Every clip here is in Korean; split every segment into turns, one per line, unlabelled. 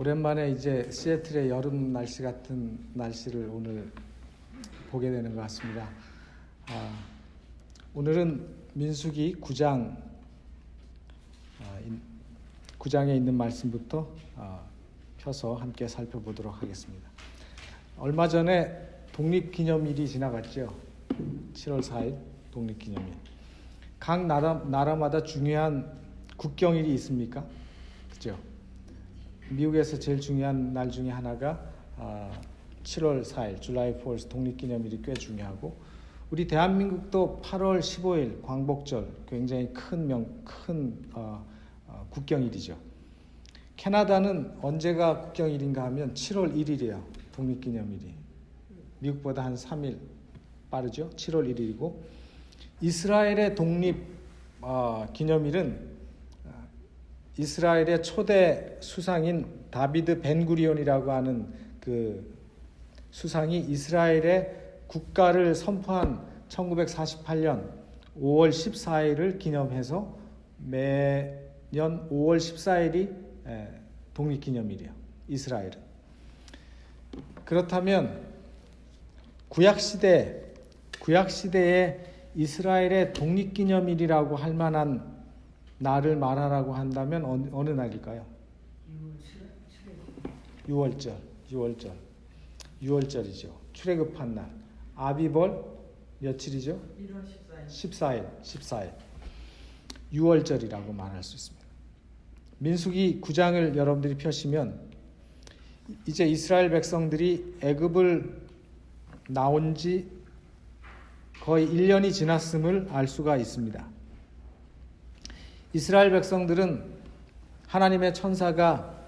오랜만에 이제 시애틀의 여름 날씨 같은 날씨를 오늘 보게 되는 것 같습니다. 오늘은 민수기 9장에 있는 말씀부터 펴서 함께 살펴보도록 하겠습니다. 얼마 전에 독립기념일이 지나갔죠. 7월 4일 독립기념일. 각 나라마다 중요한 국경일이 있습니까? 그죠? 미국에서 제일 중요한 날 중에 하나가 7월 4일 July 4th 독립기념일이 꽤 중요하고, 우리 대한민국도 8월 15일 광복절 굉장히 큰 국경일이죠. 캐나다는 언제가 국경일인가 하면 7월 1일이에요. 독립기념일이. 미국보다 한 3일 빠르죠. 7월 1일이고, 이스라엘의 독립 기념일은 이스라엘의 초대 수상인 다비드 벤구리온이라고 하는 그 수상이 이스라엘의 국가를 선포한 1948년 5월 14일을 기념해서 매년 5월 14일이 독립기념일이에요. 이스라엘은. 그렇다면 구약시대에 이스라엘의 독립기념일이라고 할 만한 날을 말하라고 한다면 어느 날일까요? 6월절이죠. 출애굽한 날. 아비벌 며칠이죠?
1월 14일.
14일. 6월절이라고 말할 수 있습니다. 민수기 9장을 여러분들이 펴시면 이제 이스라엘 백성들이 애굽을 나온 지 거의 1년이 지났음을 알 수가 있습니다. 이스라엘 백성들은 하나님의 천사가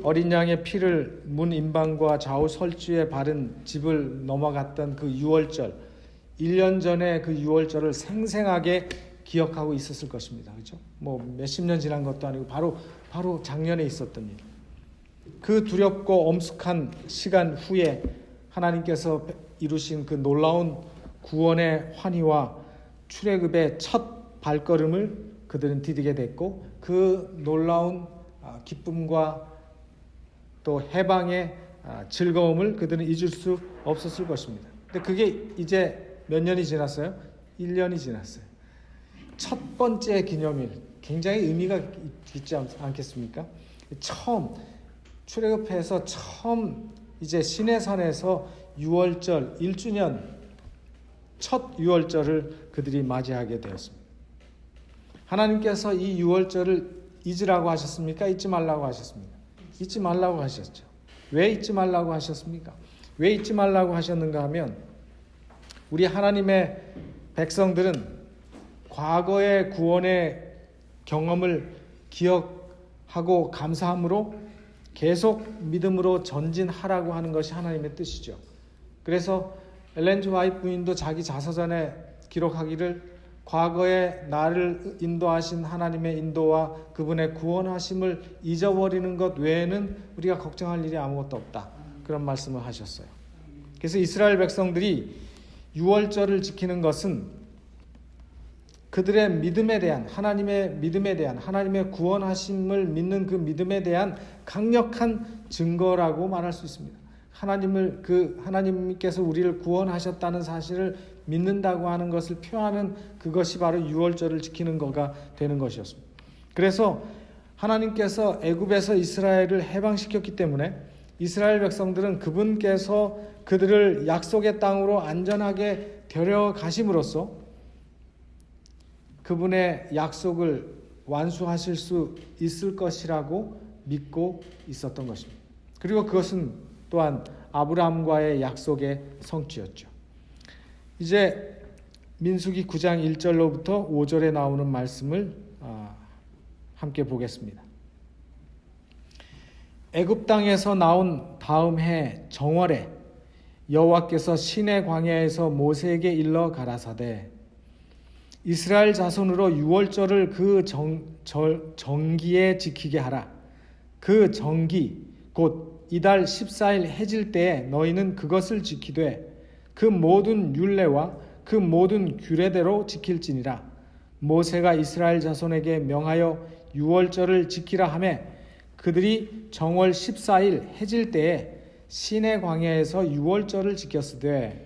어린 양의 피를 문 임방과 좌우 설주에 바른 집을 넘어갔던 그 6월절, 1년 전에 그 6월절을 생생하게 기억하고 있었을 것입니다. 그렇죠? 뭐 몇십 년 지난 것도 아니고 바로 작년에 있었던 일. 그 두렵고 엄숙한 시간 후에 하나님께서 이루신 그 놀라운 구원의 환희와 출애굽의 첫 발걸음을 그들은 디디게 됐고, 그 놀라운 기쁨과 또 해방의 즐거움을 그들은 잊을 수 없었을 것입니다. 근데 그게 이제 몇 년이 지났어요? 1년이 지났어요. 첫 번째 기념일, 굉장히 의미가 있지 않겠습니까? 출애굽해서 처음 이제 시내산에서 6월절 1주년 첫 6월절을 그들이 맞이하게 되었습니다. 하나님께서 이 6월절을 잊으라고 하셨습니까? 잊지 말라고 하셨습니까? 잊지 말라고 하셨죠. 왜 잊지 말라고 하셨습니까? 왜 잊지 말라고 하셨는가 하면, 우리 하나님의 백성들은 과거의 구원의 경험을 기억하고 감사함으로 계속 믿음으로 전진하라고 하는 것이 하나님의 뜻이죠. 그래서 엘렌 지 화이트 부인도 자기 자서전에 기록하기를, 과거에 나를 인도하신 하나님의 인도와 그분의 구원하심을 잊어버리는 것 외에는 우리가 걱정할 일이 아무것도 없다. 그런 말씀을 하셨어요. 그래서 이스라엘 백성들이 6월절을 지키는 것은 그들의 믿음에 대한, 하나님의 믿음에 대한, 하나님의 구원하심을 믿는 그 믿음에 대한 강력한 증거라고 말할 수 있습니다. 하나님께서 우리를 구원하셨다는 사실을 믿는다고 하는 것을 표하는 그것이 바로 6월절을 지키는 거가 되는 것이었습니다. 그래서 하나님께서 애굽에서 이스라엘을 해방시켰기 때문에 이스라엘 백성들은 그분께서 그들을 약속의 땅으로 안전하게 데려가심으로써 그분의 약속을 완수하실 수 있을 것이라고 믿고 있었던 것입니다. 그리고 그것은 또한 아브라함과의 약속의 성취였죠. 이제 민수기 9장 1절로부터 5절에 나오는 말씀을 함께 보겠습니다. 애굽 땅에서 나온 다음 해 정월에 여호와께서 시내 광야에서 모세에게 일러 가라사대, 이스라엘 자손으로 6월절을 그 정기에 지키게 하라. 그 정기 곧 이달 14일 해질 때에 너희는 그것을 지키되 그 모든 율례와 그 모든 규례대로 지킬지니라. 모세가 이스라엘 자손에게 명하여 6월절을 지키라 하매 그들이 정월 14일 해질 때에 시내 광야에서 유월절을 지켰으되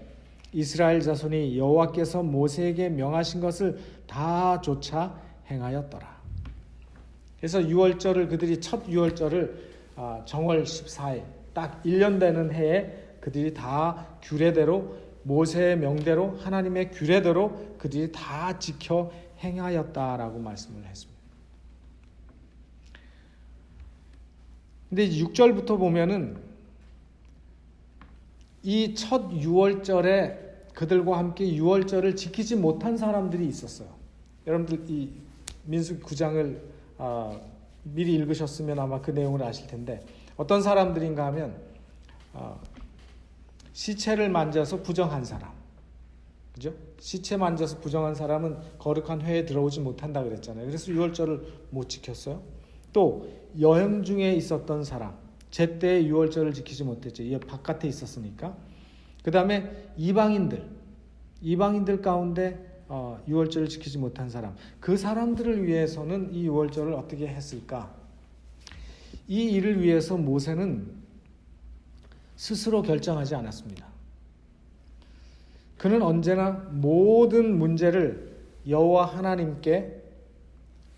이스라엘 자손이 여호와께서 모세에게 명하신 것을 다 좇아 행하였더라. 그래서 유월절을 그들이 첫 유월절을 정월 14일 딱 1년 되는 해에 그들이 다 규례대로 모세의 명대로 하나님의 규례대로 그들이 다 지켜 행하였다라고 말씀을 했습니다. 근데 6절부터 보면은 이 첫 유월절에 그들과 함께 유월절을 지키지 못한 사람들이 있었어요. 여러분들 이 민수기 9장을 미리 읽으셨으면 아마 그 내용을 아실 텐데 어떤 사람들인가 하면 시체를 만져서 부정한 사람, 그죠? 시체 만져서 부정한 사람은 거룩한 회에 들어오지 못한다 그랬잖아요. 그래서 유월절을 못 지켰어요. 또 여행 중에 있었던 사람, 제때 유월절을 지키지 못했죠. 이 바깥에 있었으니까. 그 다음에 이방인들 가운데 유월절을 지키지 못한 사람, 그 사람들을 위해서는 이 유월절을 어떻게 했을까? 이 일을 위해서 모세는 스스로 결정하지 않았습니다. 그는 언제나 모든 문제를 여호와 하나님께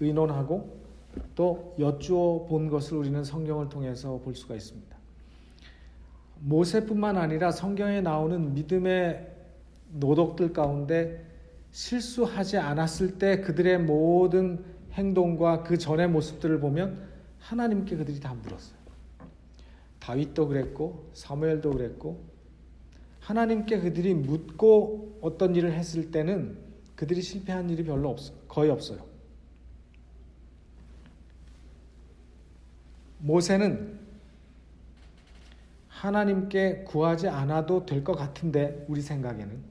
의논하고 또 여쭈어 본 것을 우리는 성경을 통해서 볼 수가 있습니다. 모세뿐만 아니라 성경에 나오는 믿음의 노독들 가운데 실수하지 않았을 때 그들의 모든 행동과 그 전의 모습들을 보면 하나님께 그들이 다 물었어요. 다윗도 그랬고 사무엘도 그랬고 하나님께 그들이 묻고 어떤 일을 했을 때는 그들이 실패한 일이 거의 없어요. 모세는 하나님께 구하지 않아도 될 것 같은데 우리 생각에는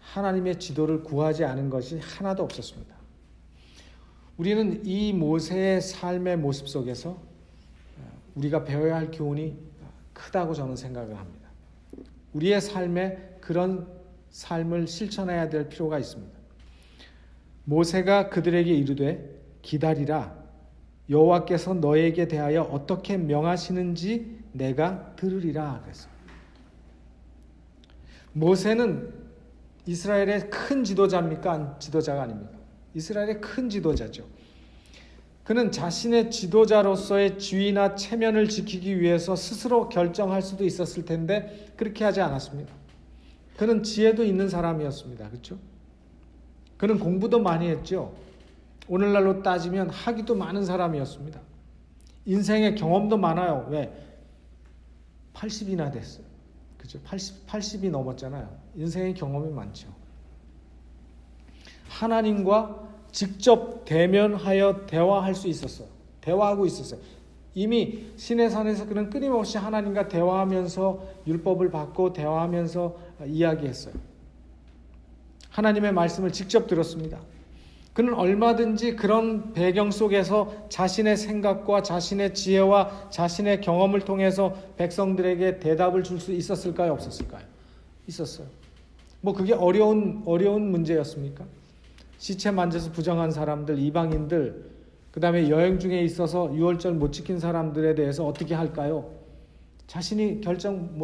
하나님의 지도를 구하지 않은 것이 하나도 없었습니다. 우리는 이 모세의 삶의 모습 속에서 우리가 배워야 할 교훈이 크다고 저는 생각을 합니다. 우리의 삶에 그런 삶을 실천해야 될 필요가 있습니다. 모세가 그들에게 이르되 기다리라, 여호와께서 너에게 대하여 어떻게 명하시는지 내가 들으리라 그랬어요. 모세는 이스라엘의 큰 지도자입니까? 지도자가 아닙니까? 이스라엘의 큰 지도자죠. 그는 자신의 지도자로서의 지위나 체면을 지키기 위해서 스스로 결정할 수도 있었을 텐데 그렇게 하지 않았습니다. 그는 지혜도 있는 사람이었습니다. 그렇죠? 그는 공부도 많이 했죠. 오늘날로 따지면 학위도 많은 사람이었습니다. 인생의 경험도 많아요. 왜? 80이나 됐어요. 그죠? 80이 넘었잖아요. 인생의 경험이 많죠. 하나님과 직접 대면하여 대화할 수 있었어요. 대화하고 있었어요. 이미 시내산에서 그는 끊임없이 하나님과 대화하면서 율법을 받고 대화하면서 이야기했어요. 하나님의 말씀을 직접 들었습니다. 그는 얼마든지 그런 배경 속에서 자신의 생각과 자신의 지혜와 자신의 경험을 통해서 백성들에게 대답을 줄 수 있었을까요? 없었을까요? 있었어요. 뭐 그게 어려운 문제였습니까? 시체 만져서 부정한 사람들, 이방인들, 그 다음에 여행 중에 있어서 유월절 못 지킨 사람들에 대해서 어떻게 할까요? 자신이 결정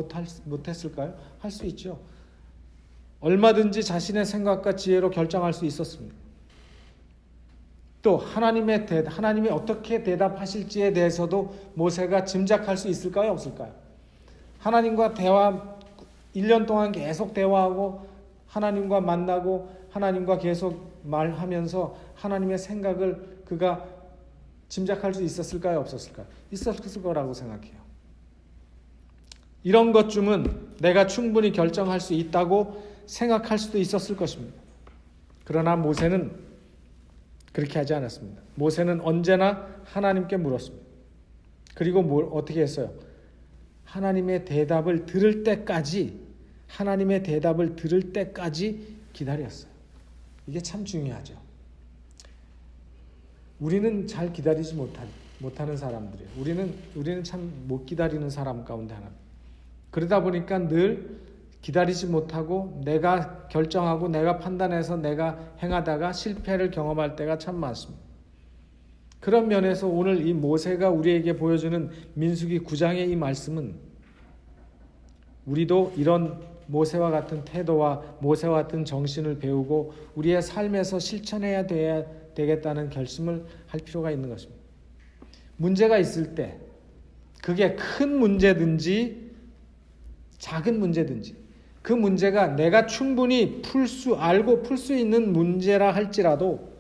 못했을까요? 할 수 있죠. 얼마든지 자신의 생각과 지혜로 결정할 수 있었습니다. 또 하나님이 어떻게 대답하실지에 대해서도 모세가 짐작할 수 있을까요? 없을까요? 하나님과 1년 동안 계속 대화하고 하나님과 만나고 하나님과 계속 말하면서 하나님의 생각을 그가 짐작할 수 있었을까요? 없었을까요? 있었을 거라고 생각해요. 이런 것쯤은 내가 충분히 결정할 수 있다고 생각할 수도 있었을 것입니다. 그러나 모세는 그렇게 하지 않았습니다. 모세는 언제나 하나님께 물었습니다. 그리고 어떻게 했어요? 하나님의 대답을 들을 때까지 기다렸어요. 이게 참 중요하죠. 우리는 잘 기다리지 못하는 사람들이에요. 우리는 참 못 기다리는 사람 가운데 하나입니다. 그러다 보니까 늘 기다리지 못하고 내가 결정하고 내가 판단해서 내가 행하다가 실패를 경험할 때가 참 많습니다. 그런 면에서 오늘 이 모세가 우리에게 보여주는 민수기 9장의 이 말씀은 우리도 이런 모세와 같은 태도와 모세와 같은 정신을 배우고 우리의 삶에서 실천해야 되겠다는 결심을 할 필요가 있는 것입니다. 문제가 있을 때 그게 큰 문제든지 작은 문제든지 그 문제가 내가 충분히 풀 수 있는 문제라 할지라도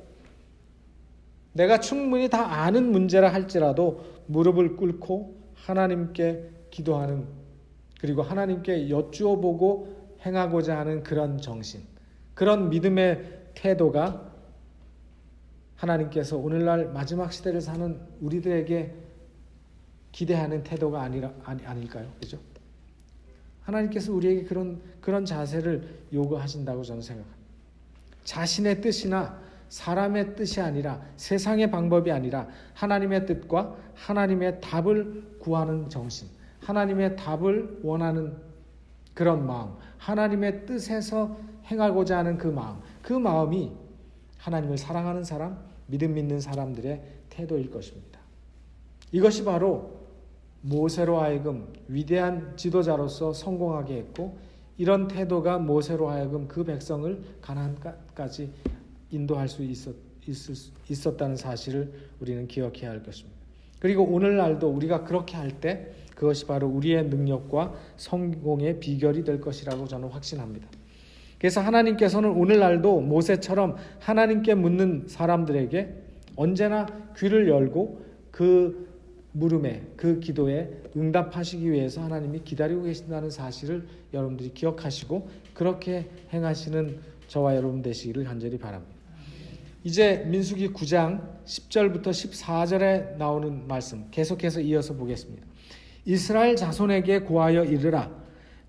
내가 충분히 다 아는 문제라 할지라도 무릎을 꿇고 하나님께 기도하는 그리고 하나님께 여쭈어 보고 행하고자 하는 그런 정신, 그런 믿음의 태도가 하나님께서 오늘날 마지막 시대를 사는 우리들에게 기대하는 태도가 아닐까요? 그죠? 하나님께서 우리에게 그런 자세를 요구하신다고 저는 생각합니다. 자신의 뜻이나 사람의 뜻이 아니라 세상의 방법이 아니라 하나님의 뜻과 하나님의 답을 구하는 정신, 하나님의 답을 원하는 그런 마음, 하나님의 뜻에서 행하고자 하는 그 마음이 하나님을 사랑하는 사람, 믿음 있는 사람들의 태도일 것입니다. 이것이 바로 모세로 하여금 위대한 지도자로서 성공하게 했고 이런 태도가 모세로 하여금 그 백성을 가나안까지 인도할 수 있었다는 사실을 우리는 기억해야 할 것입니다. 그리고 오늘날도 우리가 그렇게 할 때 그것이 바로 우리의 능력과 성공의 비결이 될 것이라고 저는 확신합니다. 그래서 하나님께서는 오늘날도 모세처럼 하나님께 묻는 사람들에게 언제나 귀를 열고 그 물음에 그 기도에 응답하시기 위해서 하나님이 기다리고 계신다는 사실을 여러분들이 기억하시고 그렇게 행하시는 저와 여러분 되시기를 간절히 바랍니다. 이제 민수기 9장 10절부터 14절에 나오는 말씀 계속해서 이어서 보겠습니다. 이스라엘 자손에게 고하여 이르라.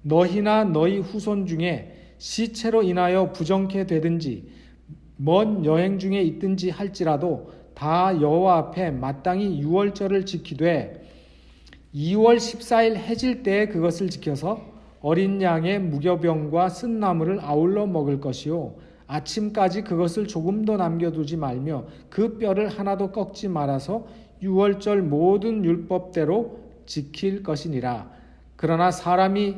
너희나 너희 후손 중에 시체로 인하여 부정케 되든지 먼 여행 중에 있든지 할지라도 다 여호와 앞에 마땅히 유월절을 지키되 2월 14일 해질 때에 그것을 지켜서 어린 양의 무교병과 쓴나물을 아울러 먹을 것이요 아침까지 그것을 조금도 남겨두지 말며 그 뼈를 하나도 꺾지 말아서 유월절 모든 율법대로 지킬 것이니라. 그러나 사람이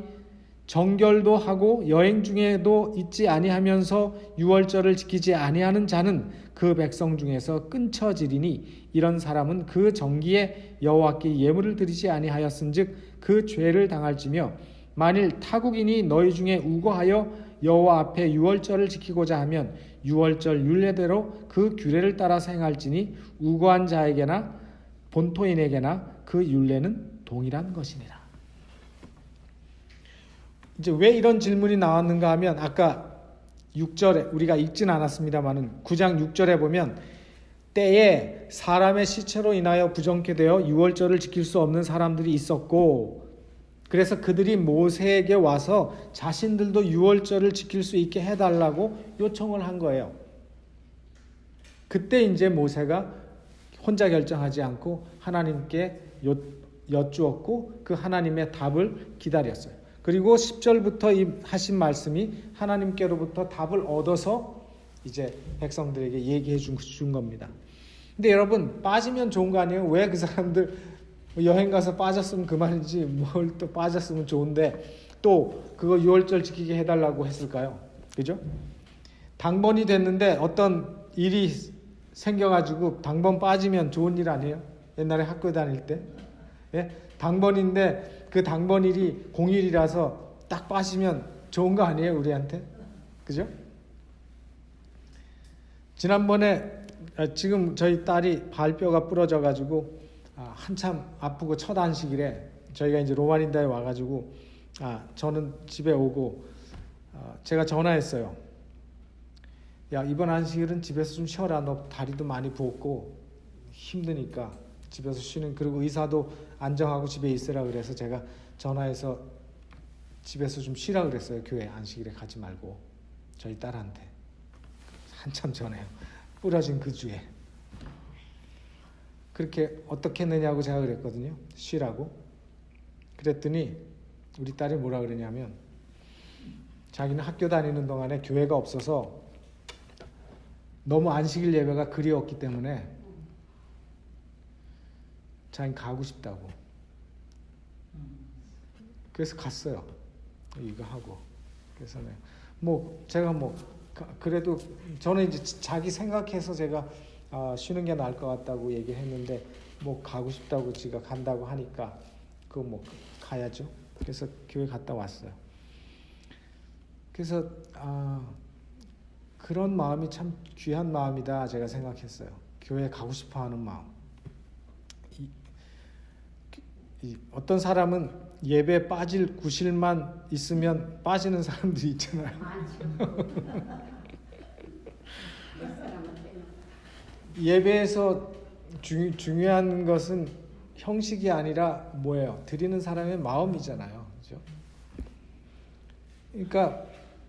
정결도 하고 여행 중에도 있지 아니하면서 유월절을 지키지 아니하는 자는 그 백성 중에서 끊쳐지리니 이런 사람은 그 정기에 여호와께 예물을 드리지 아니하였은즉 그 죄를 당할지며 만일 타국인이 너희 중에 우거하여 여호와 앞에 유월절을 지키고자 하면 유월절 율례대로 그 규례를 따라서 행할지니 우거한 자에게나 본토인에게나 그 율례는 동일한 것이니라. 이제 왜 이런 질문이 나왔는가 하면 아까 6절에 우리가 읽진 않았습니다만은 9장 6절에 보면 때에 사람의 시체로 인하여 부정케 되어 유월절을 지킬 수 없는 사람들이 있었고 그래서 그들이 모세에게 와서 자신들도 유월절을 지킬 수 있게 해달라고 요청을 한 거예요. 그때 이제 모세가 혼자 결정하지 않고 하나님께 여쭈었고 그 하나님의 답을 기다렸어요. 그리고 10절부터 하신 말씀이 하나님께로부터 답을 얻어서 이제 백성들에게 얘기해 준 겁니다. 근데 여러분 빠지면 좋은 거 아니에요? 왜 그 사람들 여행 가서 빠졌으면 그만이지 뭘 또 빠졌으면 좋은데 또 그거 6월절 지키게 해달라고 했을까요? 그죠? 당번이 됐는데 어떤 일이 생겨가지고 당번 빠지면 좋은 일 아니에요? 옛날에 학교 다닐 때 예? 당번인데 그 당번일이 공휴일이라서 딱 빠지면 좋은 거 아니에요? 우리한테? 그죠? 지난번에 지금 저희 딸이 발뼈가 부러져가지고 한참 아프고 첫 안식일에 저희가 이제 로마린다에 와가지고 저는 집에 오고 제가 전화했어요. 야 이번 안식일은 집에서 좀 쉬어라. 너 다리도 많이 부었고 힘드니까 집에서 쉬는 그리고 의사도 안정하고 집에 있으라 그래서 제가 전화해서 집에서 좀 쉬라 그랬어요. 교회 안식일에 가지 말고 저희 딸한테 한참 전에요. 부러진 그 주에 그렇게 어떻게 했느냐고 제가 그랬거든요. 쉬라고. 그랬더니 우리 딸이 뭐라 그러냐면 자기는 학교 다니는 동안에 교회가 없어서 너무 안식일 예배가 그리웠기 때문에 자기 가고 싶다고. 그래서 갔어요. 이거 하고. 그래서 뭐 제가 뭐 그래도 저는 이제 자기 생각해서 제가 쉬는 게 나을 것 같다고 얘기했는데 뭐 가고 싶다고 지가 간다고 하니까 그거 뭐 가야죠. 그래서 교회 갔다 왔어요. 그래서 그런 마음이 참 귀한 마음이다 제가 생각했어요. 교회 가고 싶어하는 마음. 어떤 사람은 예배 빠질 구실만 있으면 빠지는 사람들이 있잖아요. 예배에서 중요한 것은 형식이 아니라 뭐예요? 드리는 사람의 마음이잖아요. 그죠? 그러니까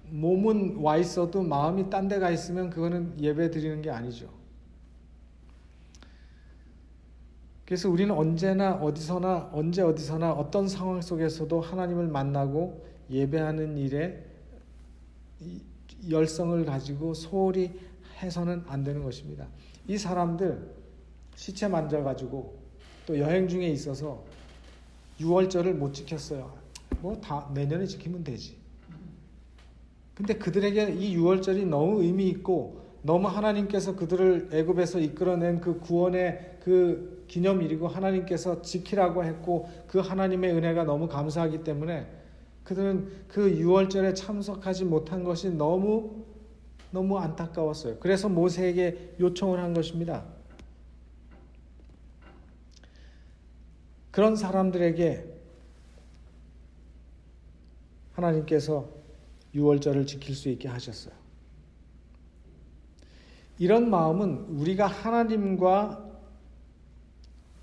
몸은 와 있어도 마음이 딴 데 가 있으면 그거는 예배 드리는 게 아니죠. 그래서 우리는 언제나 어디서나 언제 어디서나 어떤 상황 속에서도 하나님을 만나고 예배하는 일에 열성을 가지고 소홀히 해서는 안 되는 것입니다. 이 사람들 시체 만져가지고 또 여행 중에 있어서 6월절을 못 지켰어요. 뭐 다 내년에 지키면 되지. 근데 그들에게 이 6월절이 너무 의미 있고 너무 하나님께서 그들을 애굽에서 이끌어낸 그 구원의 그 기념일이고 하나님께서 지키라고 했고 그 하나님의 은혜가 너무 감사하기 때문에 그들은 그 6월절에 참석하지 못한 것이 너무 안타까웠어요. 그래서 모세에게 요청을 한 것입니다. 그런 사람들에게 하나님께서 6월절을 지킬 수 있게 하셨어요. 이런 마음은 우리가 하나님과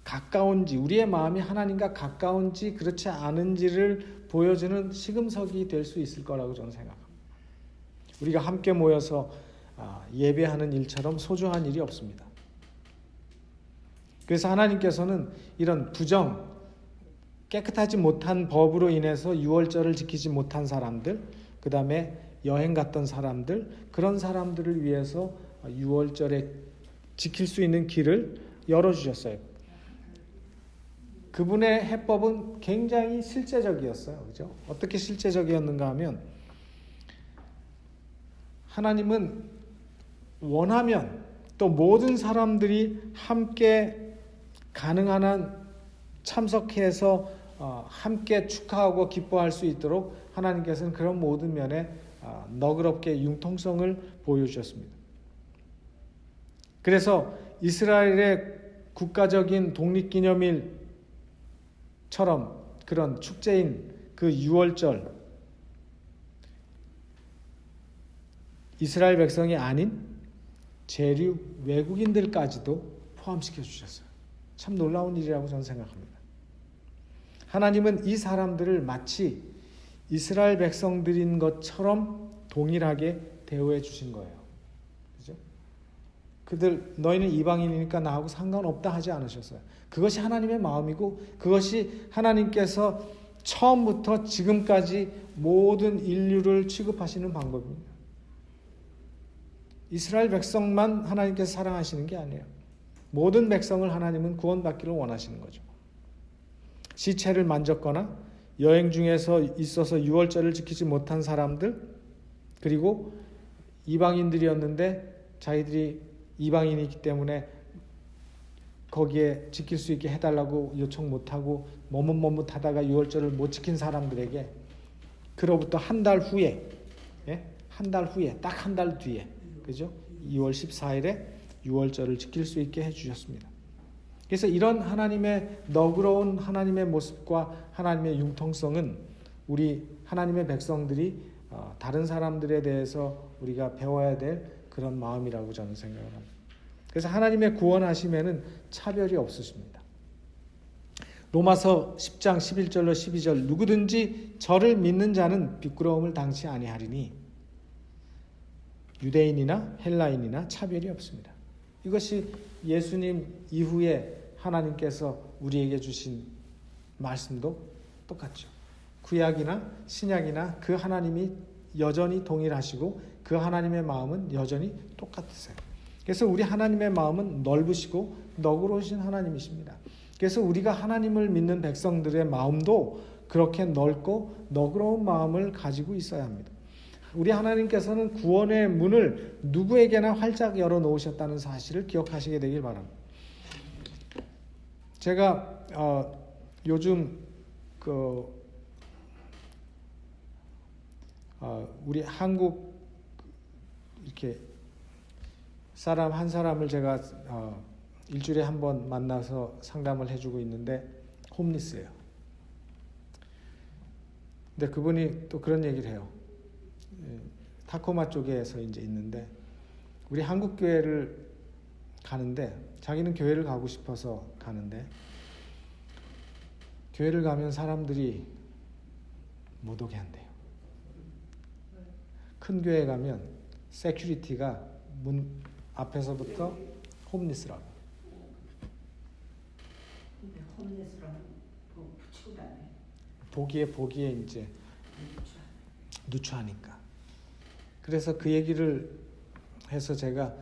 가까운지, 우리의 마음이 하나님과 가까운지 그렇지 않은지를 보여주는 시금석이 될 수 있을 거라고 저는 생각합니다. 우리가 함께 모여서 예배하는 일처럼 소중한 일이 없습니다. 그래서 하나님께서는 이런 부정, 깨끗하지 못한 법으로 인해서 6월절을 지키지 못한 사람들, 그 다음에 여행 갔던 사람들, 그런 사람들을 위해서 6월절에 지킬 수 있는 길을 열어주셨어요. 그분의 해법은 굉장히 실제적이었어요. 그죠? 어떻게 실제적이었는가 하면 하나님은 원하면 또 모든 사람들이 함께 가능한 한 참석해서 함께 축하하고 기뻐할 수 있도록 하나님께서는 그런 모든 면에 너그럽게 융통성을 보여주셨습니다. 그래서 이스라엘의 국가적인 독립기념일처럼 그런 축제인 그 6월절, 이스라엘 백성이 아닌 재류 외국인들까지도 포함시켜 주셨어요. 참 놀라운 일이라고 저는 생각합니다. 하나님은 이 사람들을 마치 이스라엘 백성들인 것처럼 동일하게 대우해 주신 거예요. 그죠? 그들 너희는 이방인이니까 나하고 상관없다 하지 않으셨어요. 그것이 하나님의 마음이고 그것이 하나님께서 처음부터 지금까지 모든 인류를 취급하시는 방법입니다. 이스라엘 백성만 하나님께서 사랑하시는 게 아니에요. 모든 백성을 하나님은 구원받기를 원하시는 거죠. 시체를 만졌거나 여행 중에서 있어서 6월절을 지키지 못한 사람들, 그리고 이방인들이었는데 자기들이 이방인이기 때문에 거기에 지킬 수 있게 해달라고 요청 못하고 머뭇머뭇하다가 6월절을 못 지킨 사람들에게 그로부터 한 달 후에, 딱 한 달 뒤에, 그죠? 2월 14일에 6월절을 지킬 수 있게 해주셨습니다. 그래서 이런 하나님의 너그러운 하나님의 모습과 하나님의 융통성은 우리 하나님의 백성들이 다른 사람들에 대해서 우리가 배워야 될 그런 마음이라고 저는 생각을 합니다. 그래서 하나님의 구원하심에는 차별이 없으십니다. 로마서 10장 11절로 12절 누구든지 저를 믿는 자는 부끄러움을 당치 아니하리니 유대인이나 헬라인이나 차별이 없습니다. 이것이 예수님 이후에 하나님께서 우리에게 주신 말씀도 똑같죠. 구약이나 신약이나 그 하나님이 여전히 동일하시고 그 하나님의 마음은 여전히 똑같으세요. 그래서 우리 하나님의 마음은 넓으시고 너그러우신 하나님이십니다. 그래서 우리가 하나님을 믿는 백성들의 마음도 그렇게 넓고 너그러운 마음을 가지고 있어야 합니다. 우리 하나님께서는 구원의 문을 누구에게나 활짝 열어 놓으셨다는 사실을 기억하시게 되길 바랍니다. 제가 요즘 우리 한국 이렇게 사람 한 사람을 제가 일주일에 한 번 만나서 상담을 해주고 있는데 홈리스예요. 근데 그분이 또 그런 얘기를 해요. 타코마 쪽에서 이제 있는데 우리 한국 교회를 가는데 자기는 교회를 가고 싶어서 가는데 교회를 가면 사람들이 못 오게 한대요. 큰 교회 가면 세큐리티가 문 앞에서부터 홈리스라고.
근데 홈리스라는 거 붙이고 다녀.
보기에 이제 누추하니까. 그래서 그 얘기를 해서 제가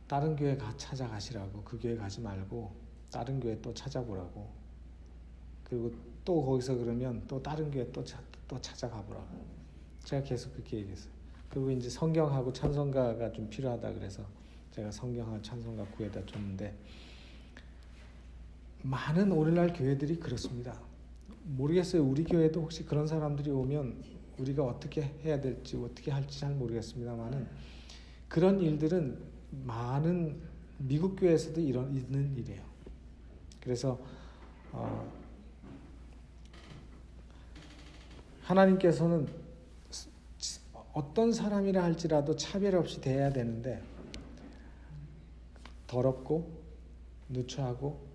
다른 교회 찾아가시라고, 그 교회 가지 말고 다른 교회 또 찾아보라고. 그리고 또 거기서 그러면 또 다른 교회 또 찾아가보라고. 제가 계속 그렇게 얘기했어요. 그리고 이제 성경하고 찬송가가 좀 필요하다 그래서 제가 성경하고 찬송가 구해다 줬는데 많은 오늘날 교회들이 그렇습니다. 모르겠어요. 우리 교회도 혹시 그런 사람들이 오면 우리가 어떻게 해야 될지 어떻게 할지 잘 모르겠습니다만은 그런 일들은 많은 미국 교회에서도 있는 일이에요. 그래서 하나님께서는 어떤 사람이라 할지라도 차별 없이 대해야 되는데 더럽고 누추하고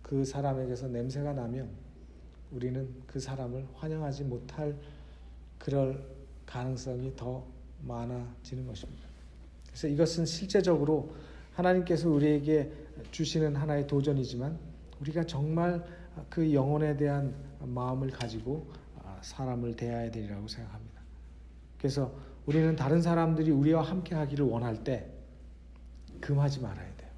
그 사람에게서 냄새가 나면 우리는 그 사람을 환영하지 못할 그럴 가능성이 더 많아지는 것입니다. 그래서 이것은 실제적으로 하나님께서 우리에게 주시는 하나의 도전이지만 우리가 정말 그 영혼에 대한 마음을 가지고 사람을 대해야 되리라고 생각합니다. 그래서 우리는 다른 사람들이 우리와 함께 하기를 원할 때 금하지 말아야 돼요.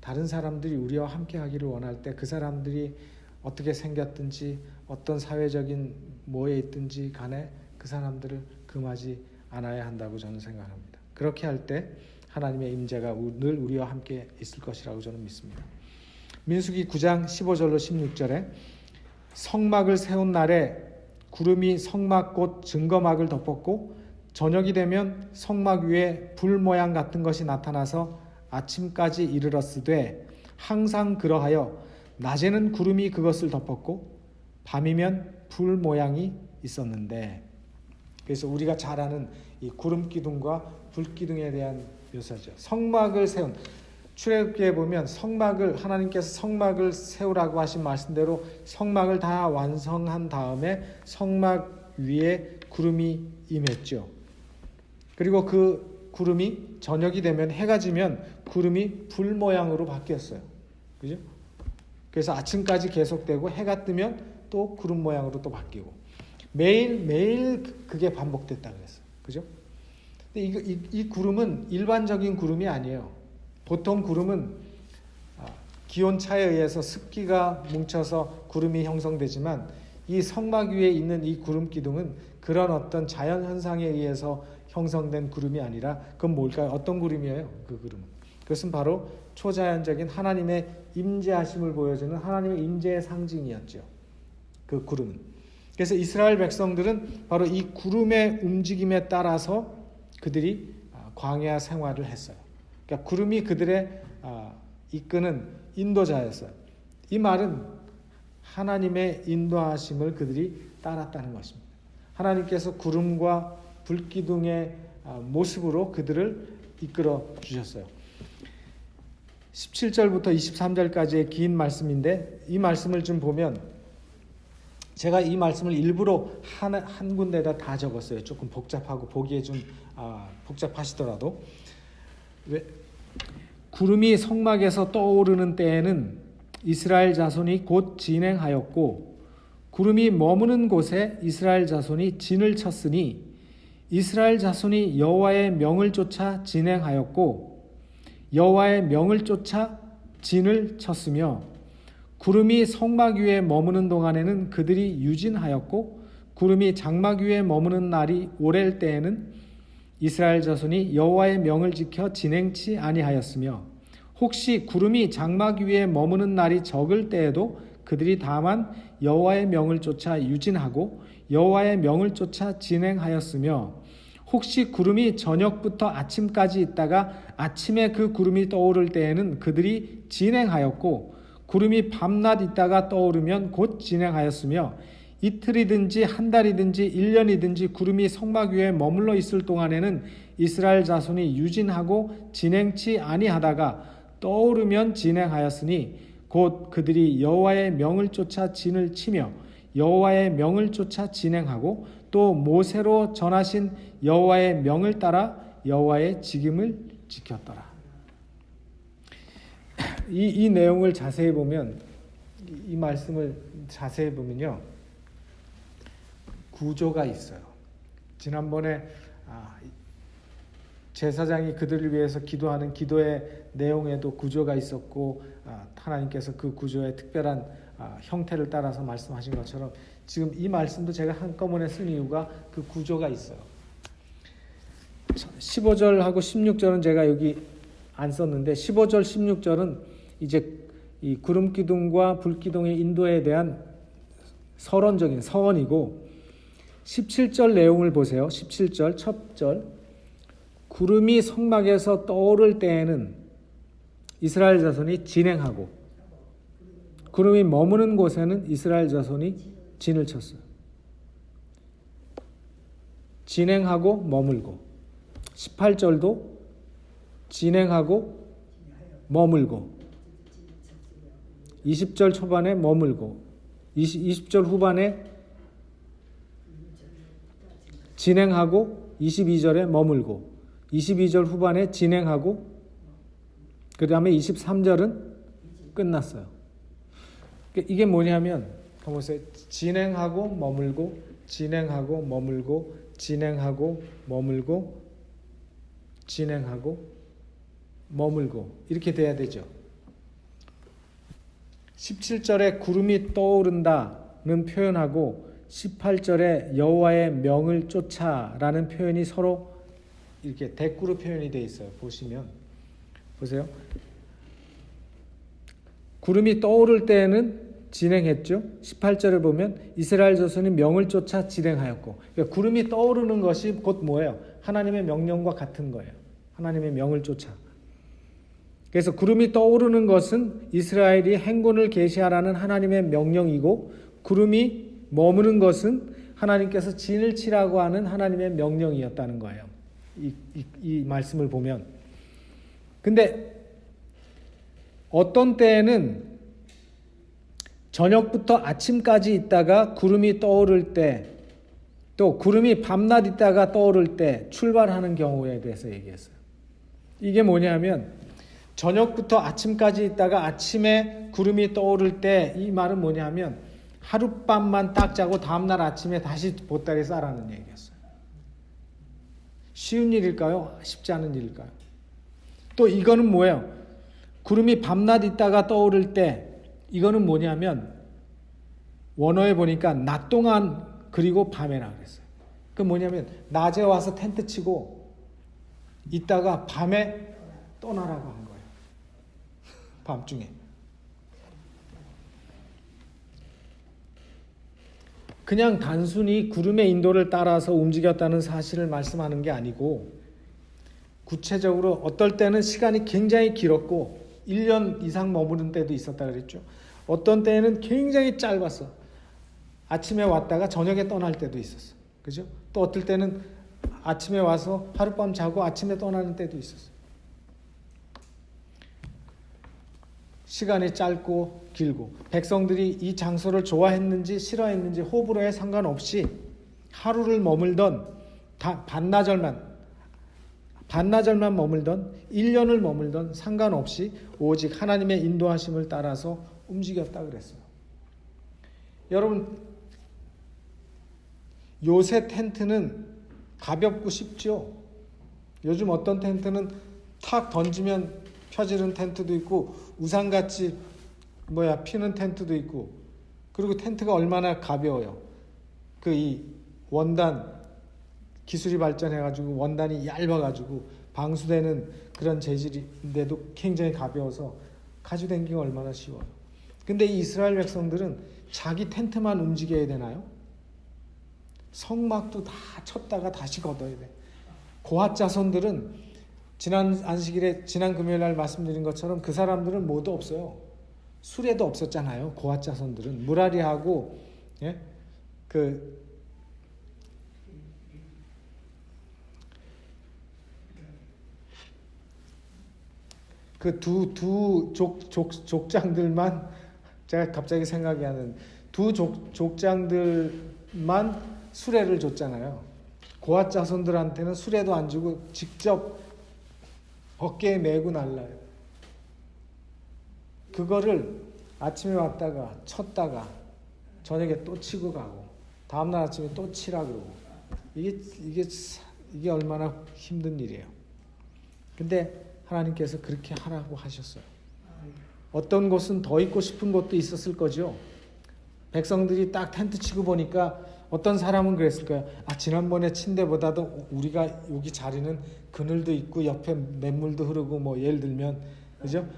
다른 사람들이 우리와 함께 하기를 원할 때 그 사람들이 어떻게 생겼든지 어떤 사회적인 뭐에 있든지 간에 그 사람들을 금하지 않아야 한다고 저는 생각합니다. 그렇게 할 때 하나님의 임재가 늘 우리와 함께 있을 것이라고 저는 믿습니다. 민수기 9장 15절로 16절에 성막을 세운 날에 구름이 성막 곧 증거막을 덮었고 저녁이 되면 성막 위에 불 모양 같은 것이 나타나서 아침까지 이르렀으되 항상 그러하여 낮에는 구름이 그것을 덮었고 밤이면 불 모양이 있었는데. 그래서 우리가 잘 아는 이 구름 기둥과 불 기둥에 대한 묘사죠. 성막을 세운, 출애굽기에 보면 하나님께서 성막을 세우라고 하신 말씀대로 성막을 다 완성한 다음에 성막 위에 구름이 임했죠. 그리고 그 구름이 저녁이 되면 해가 지면 구름이 불 모양으로 바뀌었어요. 그죠? 그래서 아침까지 계속되고 해가 뜨면 또 구름 모양으로 또 바뀌고 매일 그게 반복됐다 그랬어요. 그죠? 근데 이 구름은 일반적인 구름이 아니에요. 보통 구름은 기온차에 의해서 습기가 뭉쳐서 구름이 형성되지만 이 성막 위에 있는 이 구름 기둥은 그런 어떤 자연 현상에 의해서 형성된 구름이 아니라 그건 뭘까요? 어떤 구름이에요? 그 구름은. 그것은 바로 초자연적인 하나님의 임재하심을 보여주는 하나님의 임재의 상징이었죠. 그 구름은. 그래서 이스라엘 백성들은 바로 이 구름의 움직임에 따라서 그들이 광야 생활을 했어요. 그러니까 구름이 그들의 이끄는 인도자였어요. 이 말은 하나님의 인도하심을 그들이 따랐다는 것입니다. 하나님께서 구름과 불기둥의 모습으로 그들을 이끌어 주셨어요. 17절부터 23절까지의 긴 말씀인데 이 말씀을 좀 보면 제가 이 말씀을 일부러 한 군데다 다 적었어요. 조금 복잡하고 보기에 좀 복잡하시더라도 구름이 성막에서 떠오르는 때에는 이스라엘 자손이 곧 진행하였고 구름이 머무는 곳에 이스라엘 자손이 진을 쳤으니 이스라엘 자손이 여호와의 명을 쫓아 진행하였고 여호와의 명을 쫓아 진을 쳤으며 구름이 성막 위에 머무는 동안에는 그들이 유진하였고 구름이 장막 위에 머무는 날이 오랠 때에는 이스라엘 자손이 여호와의 명을 지켜 진행치 아니하였으며 혹시 구름이 장막 위에 머무는 날이 적을 때에도 그들이 다만 여호와의 명을 쫓아 유진하고 여호와의 명을 쫓아 진행하였으며 혹시 구름이 저녁부터 아침까지 있다가 아침에 그 구름이 떠오를 때에는 그들이 진행하였고 구름이 밤낮 있다가 떠오르면 곧 진행하였으며 이틀이든지 한 달이든지 1년이든지 구름이 성막 위에 머물러 있을 동안에는 이스라엘 자손이 유진하고 진행치 아니하다가 떠오르면 진행하였으니 곧 그들이 여호와의 명을 쫓아 진을 치며 여호와의 명을 쫓아 진행하고 또 모세로 전하신 여호와의 명을 따라 여호와의 직임을 지켰더라. 이 내용을 자세히 보면 이 말씀을 자세히 보면요. 구조가 있어요. 지난번에 제사장이 그들을 위해서 기도하는 기도의 내용에도 구조가 있었고 하나님께서 그 구조의 특별한 형태를 따라서 말씀하신 것처럼 지금 이 말씀도 제가 한꺼번에 쓴 이유가 그 구조가 있어요. 15절하고 16절은 제가 여기 안 썼는데 15절 16절은 이제 이 구름 기둥과 불 기둥의 인도에 대한 서론적인 서원이고 17절 내용을 보세요. 17절 첫 절 구름이 성막에서 떠오를 때에는 이스라엘 자손이 진행하고 구름이 머무는 곳에는 이스라엘 자손이 진을 쳤어요. 진행하고 머물고 18절도 진행하고 머물고 20절 초반에 머물고 20절 후반에 진행하고 22절에 머물고 22절 후반에 진행하고 그 다음에 23절은 끝났어요. 이게 뭐냐면 보세요. 진행하고 머물고 진행하고 머물고 진행하고 머물고 진행하고 머물고 이렇게 돼야 되죠. 17절에 구름이 떠오른다는 표현하고 18절에 여호와의 명을 쫓아라는 표현이 서로 이렇게 대꾸로 표현이 되어 있어요. 보세요. 구름이 떠오를 때에는 진행했죠. 18절에 보면 이스라엘 자손이 명을 쫓아 진행하였고 그러니까 구름이 떠오르는 것이 곧 뭐예요? 하나님의 명령과 같은 거예요. 하나님의 명을 쫓아. 그래서 구름이 떠오르는 것은 이스라엘이 행군을 계시하라는 하나님의 명령이고 구름이 머무는 것은 하나님께서 진을 치라고 하는 하나님의 명령이었다는 거예요. 이 말씀을 보면. 근데 어떤 때에는 저녁부터 아침까지 있다가 구름이 떠오를 때, 또 구름이 밤낮 있다가 떠오를 때 출발하는 경우에 대해서 얘기했어요. 이게 뭐냐면 저녁부터 아침까지 있다가 아침에 구름이 떠오를 때 이 말은 뭐냐면 하룻밤만 딱 자고 다음날 아침에 다시 보따리 싸라는 얘기였어요. 쉬운 일일까요? 쉽지 않은 일일까요? 또 이거는 뭐예요? 구름이 밤낮 있다가 떠오를 때 이거는 뭐냐면 원어에 보니까 낮 동안 그리고 밤에라 그랬어요. 그 뭐냐면 낮에 와서 텐트 치고 있다가 밤에 떠나라고 한 거예요. 밤중에. 그냥 단순히 구름의 인도를 따라서 움직였다는 사실을 말씀하는 게 아니고 구체적으로 어떨 때는 시간이 굉장히 길었고 1년 이상 머무는 때도 있었다 그랬죠. 어떤 때는 굉장히 짧았어. 아침에 왔다가 저녁에 떠날 때도 있었어. 그죠? 또 어떨 때는 아침에 와서 하룻밤 자고 아침에 떠나는 때도 있었어. 시간이 짧고 길고 백성들이 이 장소를 좋아했는지 싫어했는지 호불호에 상관없이 하루를 머물던 반나절만 머물던 1년을 머물던 상관없이 오직 하나님의 인도하심을 따라서 움직였다 그랬어요. 여러분 요새 텐트는 가볍고 쉽죠. 요즘 어떤 텐트는 탁 던지면 펴지는 텐트도 있고 우산같이 피는 텐트도 있고, 그리고 텐트가 얼마나 가벼워요. 그 이 원단 기술이 발전해가지고 원단이 얇아가지고 방수되는 그런 재질인데도 굉장히 가벼워서 가지고 다니기가 얼마나 쉬워요. 근데 이 이스라엘 백성들은 자기 텐트만 움직여야 되나요? 성막도 다 쳤다가 다시 걷어야 돼. 고핫 자손들은 지난 안식일에 지난 금요일 날 말씀드린 것처럼 그 사람들은 뭐도 없어요. 수레도 없었잖아요. 고핫 자손들은 무라리하고 그 두 족장들만 제가 갑자기 생각이 하는 두 족장들만 수레를 줬잖아요. 고핫 자손들한테는 수레도 안 주고 직접 어깨에 메고 날라요. 그거를 아침에 왔다가 쳤다가 저녁에 또 치고 가고 다음날 아침에 또 치라 그러고 이게 얼마나 힘든 일이에요. 근데 하나님께서 그렇게 하라고 하셨어요. 어떤 곳은 더 있고 싶은 곳도 있었을 거죠. 백성들이 딱 텐트 치고 보니까 어떤 사람은 그랬을 거예요. 지난번에 친 데보다도 우리가 여기 자리는 그늘도 있고 옆에 냇물도 흐르고 뭐 예를 들면 그죠?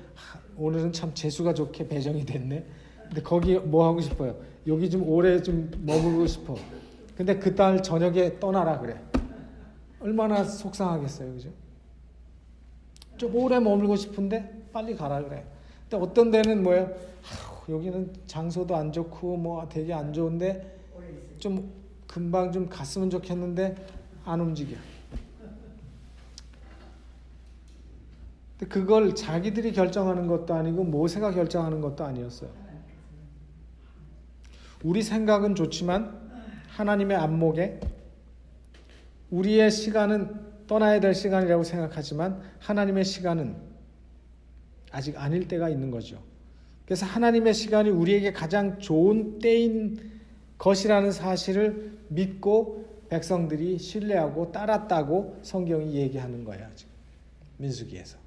오늘은 참 재수가 좋게 배정이 됐네. 근데 거기 뭐 하고 싶어요? 여기 좀 오래 좀 머물고 싶어. 근데 그 달 저녁에 떠나라 그래. 얼마나 속상하겠어요, 그죠? 좀 오래 머물고 싶은데 빨리 가라 그래. 근데 어떤 데는 뭐예요? 여기는 장소도 안 좋고 뭐 되게 안 좋은데 좀 금방 좀 갔으면 좋겠는데 안 움직여. 근데 그걸 자기들이 결정하는 것도 아니고 모세가 결정하는 것도 아니었어요. 우리 생각은 좋지만 하나님의 안목에 우리의 시간은 떠나야 될 시간이라고 생각하지만 하나님의 시간은 아직 아닐 때가 있는 거죠. 그래서 하나님의 시간이 우리에게 가장 좋은 때인 것이라는 사실을 믿고 백성들이 신뢰하고 따랐다고 성경이 얘기하는 거예요. 지금 민수기에서.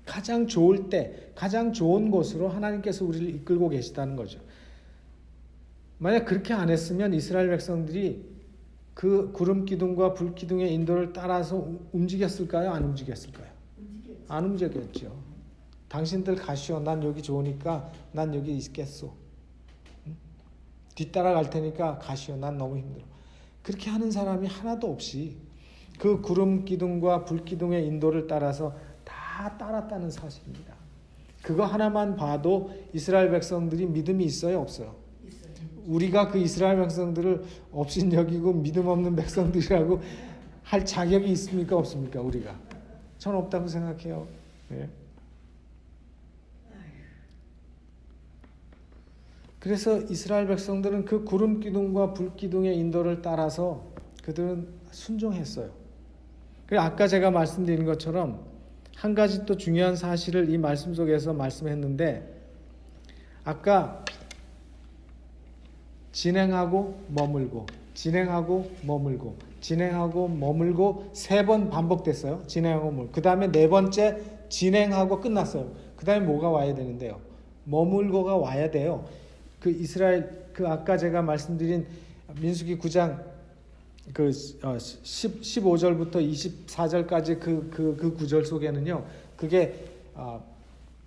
가장 좋을 때, 가장 좋은 곳으로 하나님께서 우리를 이끌고 계시다는 거죠. 만약 그렇게 안 했으면 이스라엘 백성들이 그 구름 기둥과 불 기둥의 인도를 따라서 움직였을까요? 안 움직였을까요? 안 움직였죠. 당신들 가시오. 난 여기 좋으니까 난 여기 있겠소. 뒤따라갈 테니까 가시오. 난 너무 힘들어. 그렇게 하는 사람이 하나도 없이 그 구름 기둥과 불 기둥의 인도를 따라서 다 따랐다는 사실입니다. 그거 하나만 봐도 이스라엘 백성들이 믿음이 있어요? 없어요? 우리가 그 이스라엘 백성들을 업신여기고 믿음 없는 백성들이라고 할 자격이 있습니까? 없습니까? 우리가. 전 없다고 생각해요. 네. 그래서 이스라엘 백성들은 그 구름 기둥과 불 기둥의 인도를 따라서 그들은 순종했어요. 그리고 아까 제가 말씀드린 것처럼 한 가지 또 중요한 사실을 이 말씀 속에서 말씀했는데 아까 진행하고 머물고 진행하고 머물고 진행하고 머물고 3번 반복됐어요. 진행하고 머물고 그 다음에 4번째 진행하고 끝났어요. 그 다음에 뭐가 와야 되는데요? 머물고가 와야 돼요. 그 이스라엘 그 아까 제가 말씀드린 민수기 9장 그 15절부터 24절까지 그 구절 속에는요. 그게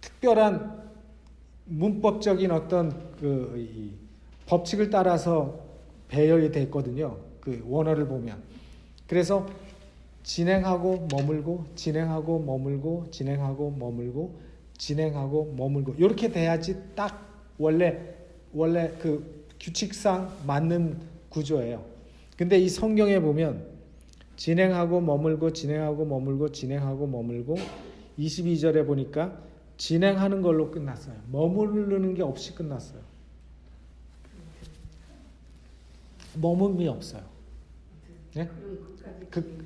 특별한 문법적인 어떤 이 법칙을 따라서 배열이 됐거든요. 그 원어를 보면. 그래서 진행하고 머물고 진행하고 머물고 진행하고 머물고 진행하고 머물고 이렇게 돼야지 딱 원래 그 규칙상 맞는 구조예요. 근데 이 성경에 보면 진행하고 머물고 진행하고 머물고 진행하고 머물고 22절에 보니까 진행하는 걸로 끝났어요. 머무르는 게 없이 끝났어요. 머물이 없어요. 네? 그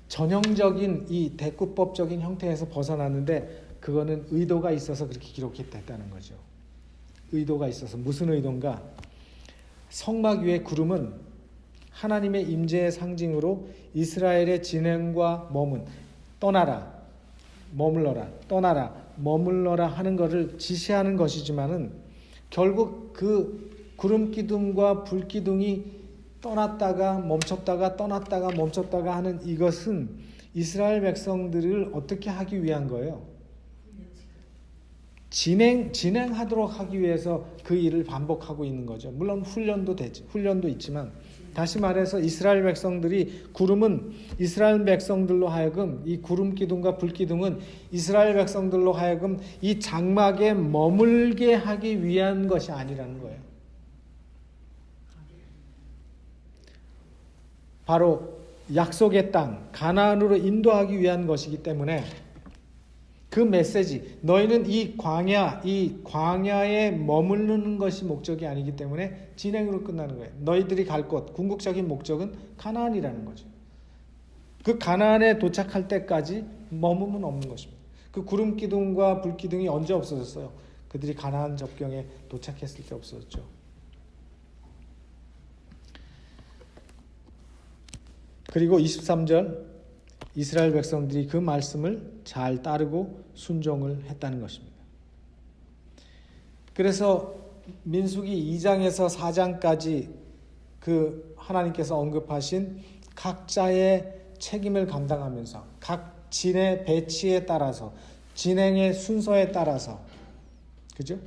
전형적인 이 대꾸법적인 형태에서 벗어났는데 그거는 의도가 있어서 그렇게 기록했다는 거죠. 의도가 있어서 무슨 의도인가? 성막 위의 구름은 하나님의 임재의 상징으로 이스라엘의 진행과 머문 떠나라 머물러라, 떠나라, 머물러라 하는 것을 지시하는 것이지만은 결국 그 구름 기둥과 불 기둥이 떠났다가 멈췄다가 떠났다가 멈췄다가 하는 이것은 이스라엘 백성들을 어떻게 하기 위한 거예요? 진행하도록 하기 위해서 그 일을 반복하고 있는 거죠. 물론 훈련도 있지만 다시 말해서 이스라엘 백성들이 구름은 이스라엘 백성들로 하여금 이 구름 기둥과 불 기둥은 이스라엘 백성들로 하여금 이 장막에 머물게 하기 위한 것이 아니라는 거예요. 바로 약속의 땅 가나안으로 인도하기 위한 것이기 때문에 그 메시지, 너희는 이 광야에 머무르는 것이 목적이 아니기 때문에 진행으로 끝나는 거예요. 너희들이 갈 곳, 궁극적인 목적은 가나안이라는 거죠. 그 가나안에 도착할 때까지 머무면 없는 것입니다. 그 구름 기둥과 불 기둥이 언제 없어졌어요? 그들이 가나안 접경에 도착했을 때 없어졌죠. 그리고 23절 이스라엘 백성들이 그 말씀을 잘 따르고 순종을 했다는 것입니다. 그래서 민수기 2장에서 4장까지 그 하나님께서 언급하신 각자의 책임을 감당하면서 각 진의 배치에 따라서 진행의 순서에 따라서 그죠?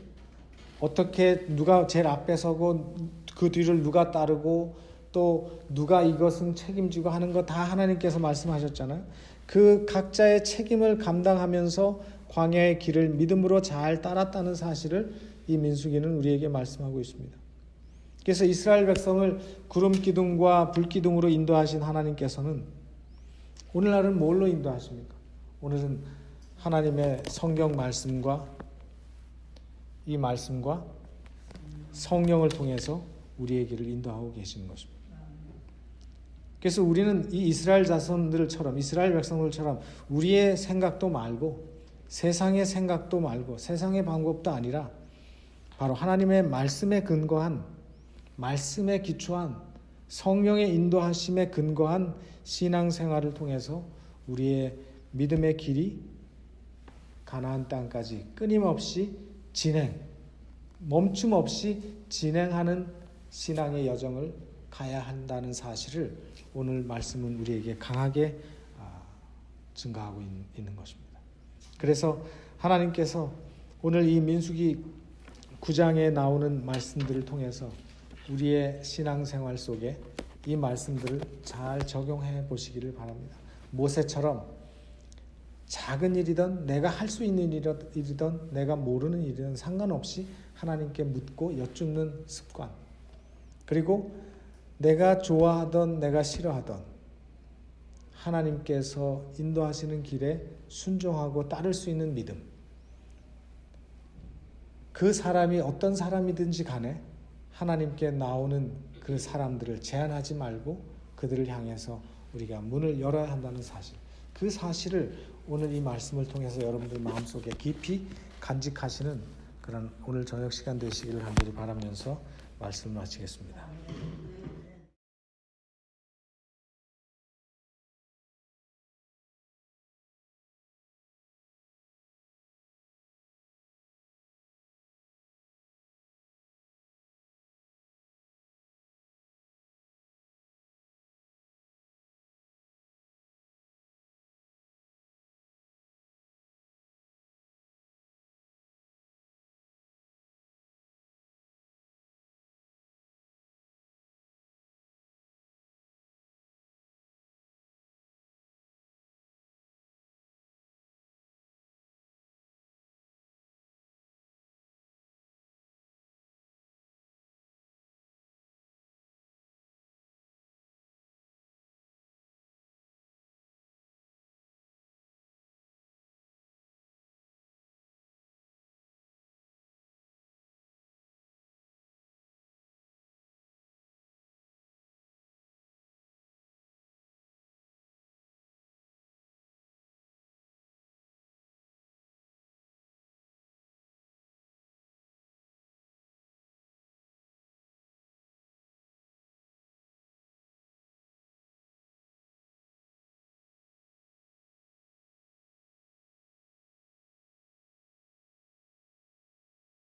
어떻게 누가 제일 앞에 서고 그 뒤를 누가 따르고 또 누가 이것은 책임지고 하는 거 다 하나님께서 말씀하셨잖아요. 그 각자의 책임을 감당하면서 광야의 길을 믿음으로 잘 따랐다는 사실을 이 민수기는 우리에게 말씀하고 있습니다. 그래서 이스라엘 백성을 구름 기둥과 불 기둥으로 인도하신 하나님께서는 오늘날은 뭘로 인도하십니까? 오늘은 하나님의 성경 말씀과 이 말씀과 성령을 통해서 우리의 길을 인도하고 계시는 것입니다. 그래서 우리는 이 이스라엘 자손들처럼 이스라엘 백성들처럼 우리의 생각도 말고 세상의 생각도 말고 세상의 방법도 아니라 바로 하나님의 말씀에 근거한 말씀에 기초한 성령의 인도하심에 근거한 신앙생활을 통해서 우리의 믿음의 길이 가나안 땅까지 끊임없이 멈춤 없이 진행하는 신앙의 여정을 가야 한다는 사실을 오늘 말씀은 우리에게 강하게 증가하고 있는 것입니다. 그래서 하나님께서 오늘 이 민수기 9장에 나오는 말씀들을 통해서 우리의 신앙생활 속에 이 말씀들을 잘 적용해 보시기를 바랍니다. 모세처럼 작은 일이든 내가 할 수 있는 일이든 내가 모르는 일이든 상관없이 하나님께 묻고 여쭙는 습관, 그리고 내가 좋아하던 내가 싫어하던 하나님께서 인도하시는 길에 순종하고 따를 수 있는 믿음, 그 사람이 어떤 사람이든지 간에 하나님께 나오는 그 사람들을 제한하지 말고 그들을 향해서 우리가 문을 열어야 한다는 사실, 그 사실을 오늘 이 말씀을 통해서 여러분들 마음속에 깊이 간직하시는 그런 오늘 저녁 시간 되시기를 간절히 바라면서 말씀을 마치겠습니다.